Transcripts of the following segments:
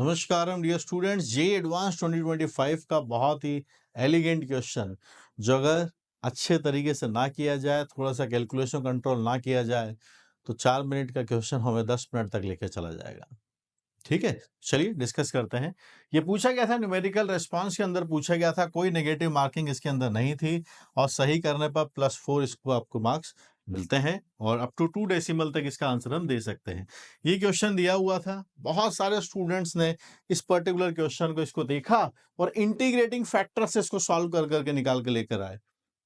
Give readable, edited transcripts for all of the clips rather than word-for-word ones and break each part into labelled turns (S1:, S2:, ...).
S1: नमस्कारम dear students, जे advance 2025 का बहुत ही elegant question जो अगर अच्छे तरीके से ना किया जाए, थोड़ा सा कैलकुलेशन कंट्रोल ना किया जाए तो 4 मिनट का क्वेश्चन हमें 10 मिनट तक लेके चला जाएगा। ठीक है, चलिए डिस्कस करते हैं। ये पूछा गया था, न्यूमेरिकल रेस्पॉन्स के अंदर पूछा गया था, कोई नेगेटिव मार्किंग इसके अंदर नहीं थी और सही करने पर +4 इसको आपको मार्क्स मिलते हैं और अप टू 2 डेसिमल तक इसका आंसर हम दे सकते हैं। ये क्वेश्चन दिया हुआ था, बहुत सारे स्टूडेंट्स ने इस पर्टिकुलर क्वेश्चन को इसको देखा और इंटीग्रेटिंग फैक्टर से इसको सॉल्व कर करके निकाल के लेकर आए।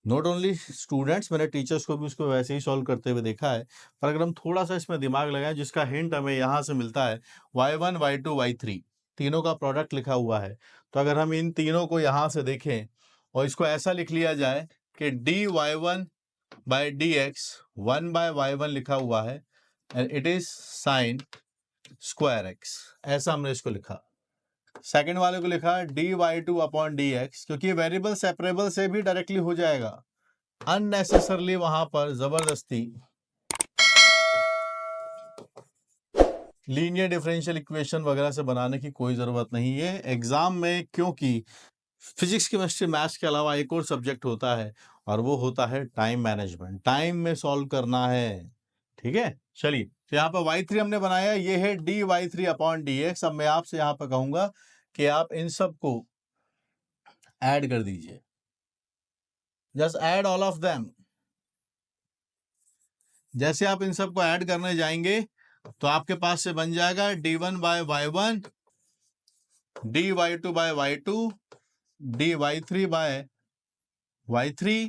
S1: नॉट ओनली स्टूडेंट्स, मैंने टीचर्स को भी उसको वैसे ही सॉल्व करते हुए देखा है। पर अगर हम थोड़ा सा इसमें दिमाग लगाएं, जिसका हिंट हमें यहाँ से मिलता है, y1 y2 y3 तीनों का प्रोडक्ट लिखा हुआ है। तो अगर हम इन तीनों को यहाँ से देखें और इसको ऐसा लिख लिया जाए कि dy1 bye dx 1 bye y1 लिखा हुआ है and it is sine square x, ऐसा हमने इसको लिखा। सेकंड वाले को लिखा dy2 अपॉन dx, क्योंकि वेरिएबल सेपरेबल से भी डायरेक्टली हो जाएगा, अननेसेसरली वहां पर जबरदस्ती लीनियर डिफरेंशियल इक्वेशन वगैरह से बनाने की कोई जरूरत नहीं है एग्जाम में, क्योंकि फिजिक्स केमिस्ट्री मैथ्स के अलावा एक और सब्जेक्ट होता है और वो होता है टाइम मैनेजमेंट। टाइम में सॉल्व करना है। ठीक है, चलिए तो यहाँ पर y3 हमने बनाया, ये है dy3 अपॉन dx। अब मैं आपसे यहाँ पर कहूंगा कि आप इन सब को ऐड कर दीजिए, just add all of them. जैसे आप इन सब को ऐड करने जाएंगे तो आपके पास से बन जाएगा d1 bye y1, dy2 bye y2, dy3 bye y3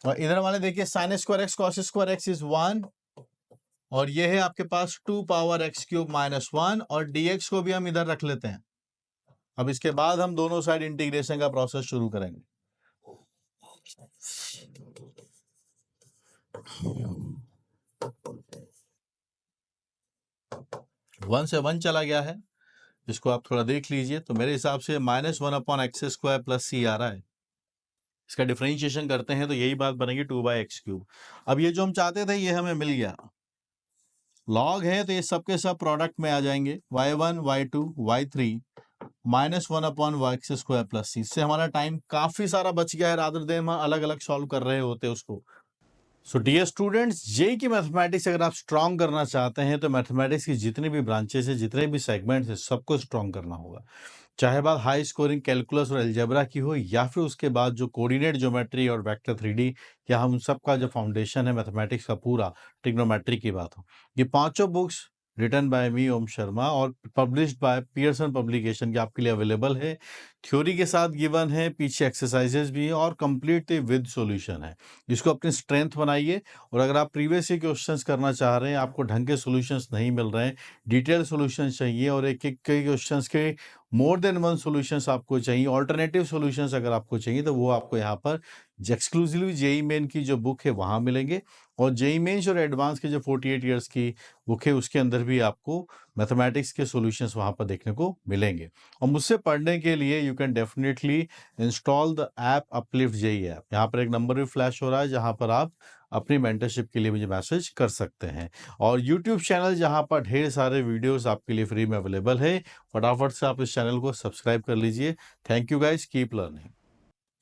S1: और इधर वाले देखिए sine square x cos square x is 1 और ये है आपके पास 2 पावर x क्यूब माइनस 1 और dx को भी हम इधर रख लेते हैं। अब इसके बाद हम दोनों साइड इंटीग्रेशन का प्रोसेस शुरू करेंगे। 1 से 1 चला गया है, इसको आप थोड़ा देख लीजिए। तो मेरे हिसाब से -1 अपॉन एक्स स्क्वायर प्लस सी आ रहा है। इसका डिफरेंशिएशन करते हैं तो यही बात बनेगी 2 बाई एक्स क्यूब। अब ये जो हम चाहते थे ये हमें मिल गया, लॉग है तो ये सबके सब प्रोडक्ट में आ जाएंगे, y1 y2 y3 -1 upon x square plus c. इससे हमारा टाइम काफी सारा बच गया है, रादर देन हम अलग अलग सॉल्व कर रहे होते उसको। सो डियर स्टूडेंट्स, जे की मैथमेटिक्स अगर आप स्ट्रॉन्ग करना चाहते हैं तो मैथमेटिक्स की जितनी भी ब्रांचेस है, जितने भी सेगमेंट्स है, सबको स्ट्रॉन्ग करना होगा। चाहे बात हाई स्कोरिंग कैलकुलस और अलजेब्रा की हो या फिर उसके बाद जो कोऑर्डिनेट ज्योमेट्री और वेक्टर 3D या हम सबका जो फाउंडेशन है मैथमेटिक्स का पूरा, ट्रिग्नोमेट्री की बात हो, ये पांचों बुक्स रिटन बाय मी ओम शर्मा और पब्लिश्ड बाय पियर्सन पब्लिकेशन की आपके लिए अवेलेबल है। थ्योरी के साथ गिवन है, पीछे एक्सरसाइजेस भी है और कंप्लीटली विद सॉल्यूशन है। इसको अपनी स्ट्रेंथ बनाइए और अगर आप प्रीवियस ईयर क्वेश्चंस करना चाह रहे हैं, आपको ढंग के सॉल्यूशंस नहीं मिल रहे हैं, डिटेल सॉल्यूशंस चाहिए और एक एक क्वेश्चंस के मोर देन वन सॉल्यूशंस आपको चाहिए, ऑल्टरनेटिव सॉल्यूशंस अगर आपको चाहिए तो वो आपको यहाँ पर एक्सक्लूसिवली जेई मेन की जो बुक है वहाँ मिलेंगे और जेई मेन्स और एडवांस के जो 48 ईयर्स की बुक है उसके अंदर भी आपको मैथमेटिक्स के सॉल्यूशंस वहाँ पर देखने को मिलेंगे। और मुझसे पढ़ने के लिए you can definitely install the app Uplift JE app. यहाँ पर एक नंबर भी फ्लैश हो रहा है जहाँ पर आप अपनी मेंटरशिप के लिए मुझे मैसेज कर सकते हैं और यूट्यूब चैनल जहाँ पर ढेर सारे वीडियोस आपके लिए फ्री में अवेलेबल है, फटाफट से आप इस चैनल को सब्सक्राइब कर लीजिए। Thank you guys, keep learning.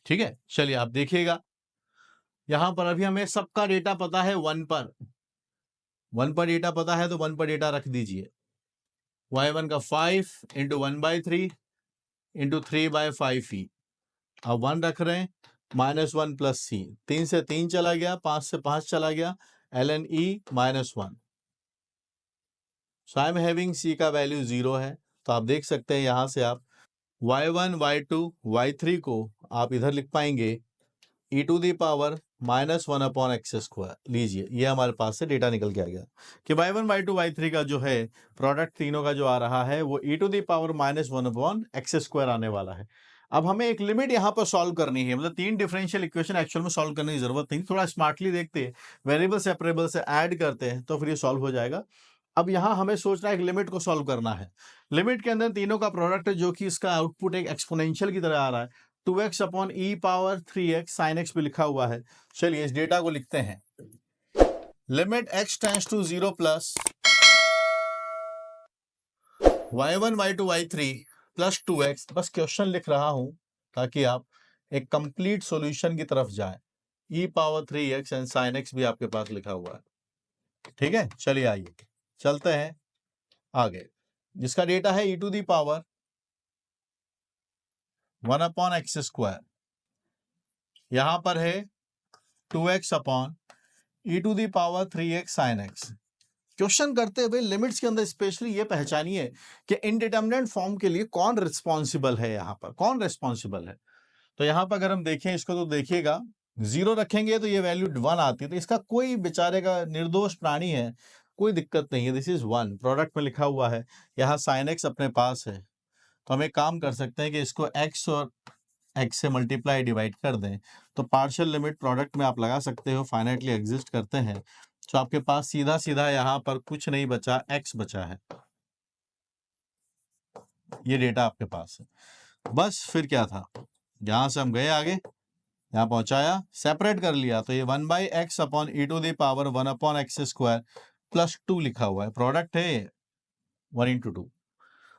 S1: ठीक है, चलिए आप देखिएगा, यहां पर अभी हमें सबका डेटा पता है, 1 पर डेटा पता है तो 1 पर डेटा रख दीजिए। y1 का 5 इंटू 1/3 इंटू 3/5e। अब 1 रख रहे हैं, -1 प्लस सी, 3 से 3 चला गया, 5 से 5 चला गया, ln e -1। So I am having C का वैल्यू 0 है। तो आप देख सकते हैं यहां से आप y1 y2 y3 को आप इधर लिख पाएंगे e to the power -1 upon x square. लीजिए, ये हमारे पास से डेटा निकल के आ गया कि y1 y2 y3 का जो है प्रोडक्ट तीनों का जो आ रहा है वो e to the power -1 upon x square आने वाला है। अब हमें एक लिमिट यहाँ पर सॉल्व करनी है, मतलब 3 डिफरेंशियल इक्वेशन एक्चुअल में सॉल्व करने की जरूरत नहीं, थोड़ा स्मार्टली देखते हैं, वेरिएबल सेपरेबल से ऐड करते हैं तो फिर ये सॉल्व हो जाएगा। अब यहाँ हमें सोचना है एक लिमिट को सॉल्व करना है। लिमिट के अंदर तीनों का प्रोडक्ट है जो कि इसका आउटपुट एक एक्सपोनेंशियल की तरह आ रहा है, 2x upon e power 3x sine x भी लिखा हुआ है। चलिए इस डेटा को लिखते हैं, limit x tends to 0 plus y1 y2 y3 plus 2x, बस क्वेश्चन लिख रहा हूं ताकि आप एक कंप्लीट सॉल्यूशन की तरफ जाएं। e power 3x and sin x भी आपके पास लिखा हुआ है। ठीक है, चलिए आइए चलते हैं आगे, जिसका डेटा है e to the power 1 upon x square, यहां पर है 2x upon e to the power 3x sin x। Question करते हुए लिमिट्स के अंदर स्पेशली ये पहचानिए कि इनडिटरमिनेट फॉर्म के लिए कौन रिस्पॉन्सिबल है, यहां पर कौन रिस्पॉन्सिबल है। तो यहां पर अगर हम देखें इसको तो देखिएगा, 0 रखेंगे तो ये वैल्यू 1 आती है, तो इसका कोई बेचारे का निर्दोष प्राणी है, कोई दिक्कत नहीं है। दिस इज 1, प्रोडक्ट में लिखा हुआ है, यहाँ sin x अपने पास है, तो हम एक काम कर सकते हैं कि इसको x और x से मल्टीप्लाई डिवाइड कर दें, तो पार्शियल लिमिट प्रोडक्ट में आप लगा सकते हो, फाइनाइटली एग्जिस्ट करते हैं, तो आपके पास सीधा सीधा यहाँ पर कुछ नहीं बचा, x बचा है। ये डेटा आपके पास है। बस फिर क्या था, यहां से हम गए आगे, यहाँ पहुंचाया, सेपरेट कर लिया, तो ये 1 by x upon e to the power 1 upon x square plus 2 लिखा हुआ है, प्रोडक्ट है 1 इंटू 2।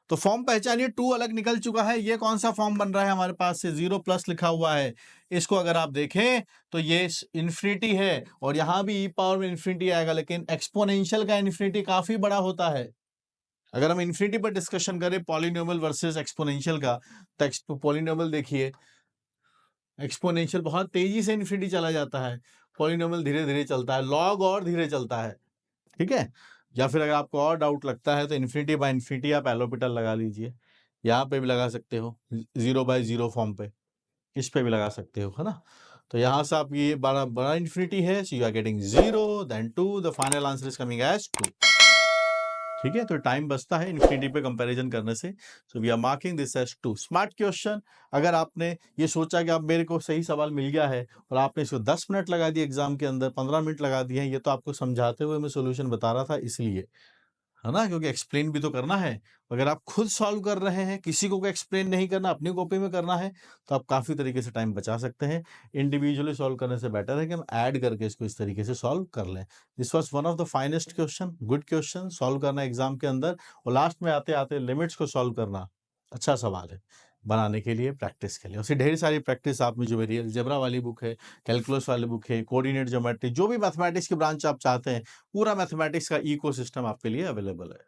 S1: तो फॉर्म पहचानिए, 2 अलग निकल चुका है, ये कौन सा फॉर्म बन रहा है हमारे पास से, 0 प्लस लिखा हुआ है। इसको अगर आप देखें तो ये इन्फिनिटी है, और यहां भी ई पावर में इन्फिनिटी आएगा, लेकिन एक्सपोनेंशियल का इन्फिनिटी काफी बड़ा होता है। अगर हम इन्फिनिटी पर डिस्कशन करें पॉलिनोमियल वर्सेस एक्सपोनेंशियल का, तो पॉलिनोमियल देखिए, एक्सपोनेंशियल बहुत तेजी से इन्फिनिटी चला जाता है, पॉलिनोमियल धीरे धीरे चलता है, लॉग और धीरे चलता है। ठीक है, या फिर अगर आपको और डाउट लगता है तो इन्फिनिटी बाय इन्फिनिटी आप एलोपिटल लगा लीजिए, यहाँ पे भी लगा सकते हो, 0 बाय 0 फॉर्म पे, इस पे भी लगा सकते हो, है ना। तो यहाँ से आप ये बड़ा बड़ा इन्फिनिटी है, so you are getting 0 then 2, the final answer is coming as 2। ठीक है, तो टाइम बचता है इन्फिनिटी पे कंपैरिजन करने से, so we are marking this as 2। Smart question, अगर आपने ये सोचा कि आप मेरे को सही सवाल मिल गया है और आपने इसको 10 मिनट लगा दिए एग्जाम के अंदर, 15 मिनट लगा दिए हैं, ये तो आपको समझाते हुए मैं सोल्यूशन बता रहा था इसलिए, है ना, क्योंकि एक्सप्लेन भी तो करना है। अगर आप खुद सॉल्व कर रहे हैं, किसी को एक्सप्लेन नहीं करना, अपनी कॉपी में करना है, तो आप काफी तरीके से टाइम बचा सकते हैं। इंडिविजुअली सॉल्व करने से बेटर है कि हम ऐड करके इसको इस तरीके से सॉल्व कर लें। This was one of the finest question, good question solve करना एग्जाम के अंदर, और लास्ट में आते आते लिमिट्स को सॉल्व करना अच्छा सवाल है बनाने के लिए, प्रैक्टिस के लिए। उसकी ढेर सारी प्रैक्टिस आप में जो मेरी अलजेब्रा वाली बुक है, कैलकुलस वाली बुक है, कोऑर्डिनेट ज्योमेट्री, जो भी मैथमेटिक्स की ब्रांच आप चाहते हैं, पूरा मैथमेटिक्स का इकोसिस्टम आपके लिए अवेलेबल है।